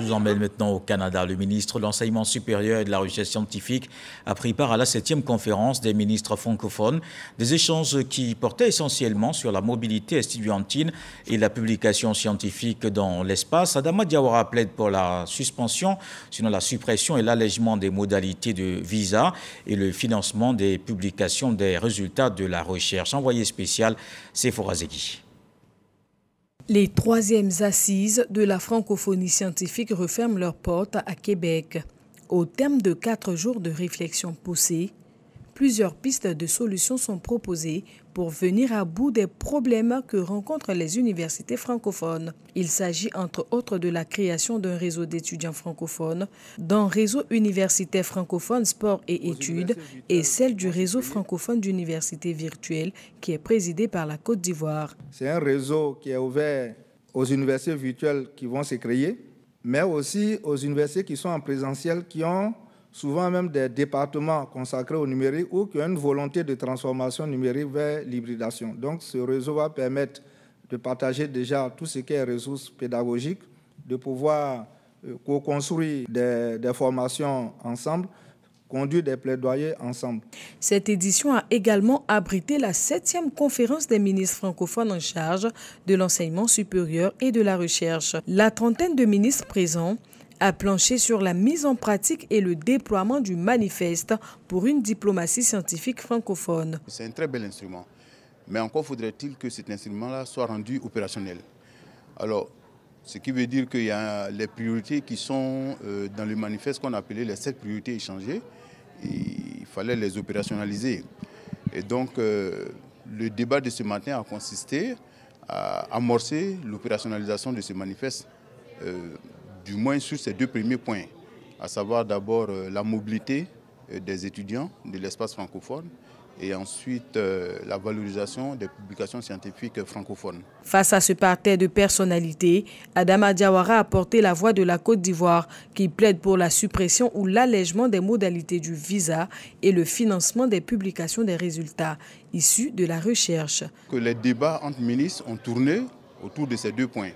nous emmène maintenant au Canada. Le ministre de l'Enseignement supérieur et de la Recherche scientifique a pris part à la 7e conférence des ministres francophones. Des échanges qui portaient essentiellement sur la mobilité estudiantine et la publication scientifique dans l'espace. Adama Diawara plaide pour la suspension, sinon la suppression et l'allègement des modalités de visa et le financement des publications des résultats de la recherche. Envoyé spécial, Sephora Zegui. Les 3e assises de la francophonie scientifique referment leurs portes à Québec. Au terme de 4 jours de réflexion poussée, plusieurs pistes de solutions sont proposées pour venir à bout des problèmes que rencontrent les universités francophones. Il s'agit entre autres de la création d'un réseau d'étudiants francophones, d'un réseau universitaire francophone sport et études et celle du réseau francophone d'universités virtuelles qui est présidé par la Côte d'Ivoire. C'est un réseau qui est ouvert aux universités virtuelles qui vont se créer, mais aussi aux universités qui sont en présentiel, qui ont souvent même des départements consacrés au numérique ou qui ont une volonté de transformation numérique vers l'hybridation. Donc ce réseau va permettre de partager déjà tout ce qui est ressources pédagogiques, de pouvoir co-construire des formations ensemble, conduire des plaidoyers ensemble. Cette édition a également abrité la 7e conférence des ministres francophones en charge de l'enseignement supérieur et de la recherche. La trentaine de ministres présents a planché sur la mise en pratique et le déploiement du manifeste pour une diplomatie scientifique francophone. C'est un très bel instrument, mais encore faudrait-il que cet instrument-là soit rendu opérationnel. Alors, ce qui veut dire qu'il y a les priorités qui sont dans le manifeste qu'on appelait les 7 priorités échangées, et il fallait les opérationnaliser. Et donc, le débat de ce matin a consisté à amorcer l'opérationnalisation de ce manifeste, du moins sur ces 2 premiers points, à savoir d'abord la mobilité des étudiants de l'espace francophone et ensuite la valorisation des publications scientifiques francophones. Face à ce parterre de personnalités, Adama Diawara a porté la voix de la Côte d'Ivoire qui plaide pour la suppression ou l'allègement des modalités du visa et le financement des publications des résultats issus de la recherche. Que les débats entre ministres ont tourné autour de ces 2 points.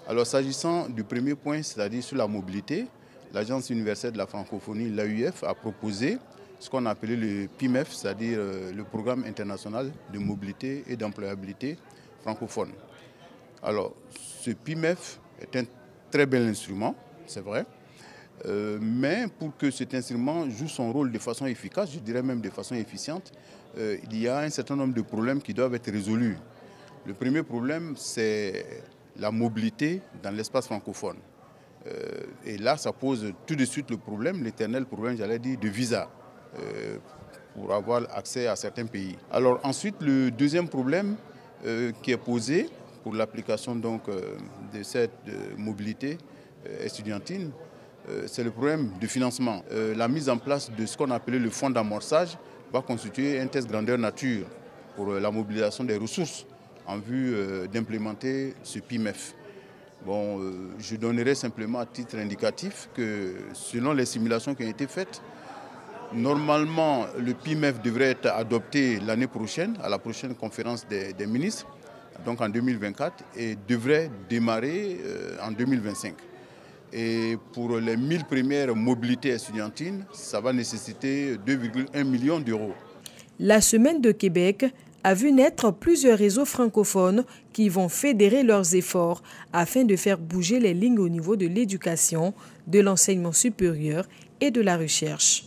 Alors s'agissant du premier point, c'est-à-dire sur la mobilité, l'Agence universelle de la francophonie, l'AUF, a proposé ce qu'on appelait le PIMEF, c'est-à-dire le Programme international de mobilité et d'employabilité francophone. Alors ce PIMEF est un très bel instrument, c'est vrai, mais pour que cet instrument joue son rôle de façon efficace, je dirais même de façon efficiente, il y a un certain nombre de problèmes qui doivent être résolus. Le premier problème, c'est la mobilité dans l'espace francophone. Et là, ça pose tout de suite le problème, l'éternel problème, j'allais dire, de visa pour avoir accès à certains pays. Alors ensuite, le deuxième problème qui est posé pour l'application donc de cette mobilité estudiantine, c'est le problème du financement. La mise en place de ce qu'on appelait le fonds d'amorçage va constituer un test grandeur nature pour la mobilisation des ressources en vue d'implémenter ce PIMEF. Bon, je donnerai simplement à titre indicatif que selon les simulations qui ont été faites, normalement le PIMEF devrait être adopté l'année prochaine, à la prochaine conférence des ministres, donc en 2024, et devrait démarrer en 2025. Et pour les 1000 premières mobilités estudiantines, ça va nécessiter 2,1 millions d'euros. La Semaine de Québec a vu naître plusieurs réseaux francophones qui vont fédérer leurs efforts afin de faire bouger les lignes au niveau de l'éducation, de l'enseignement supérieur et de la recherche.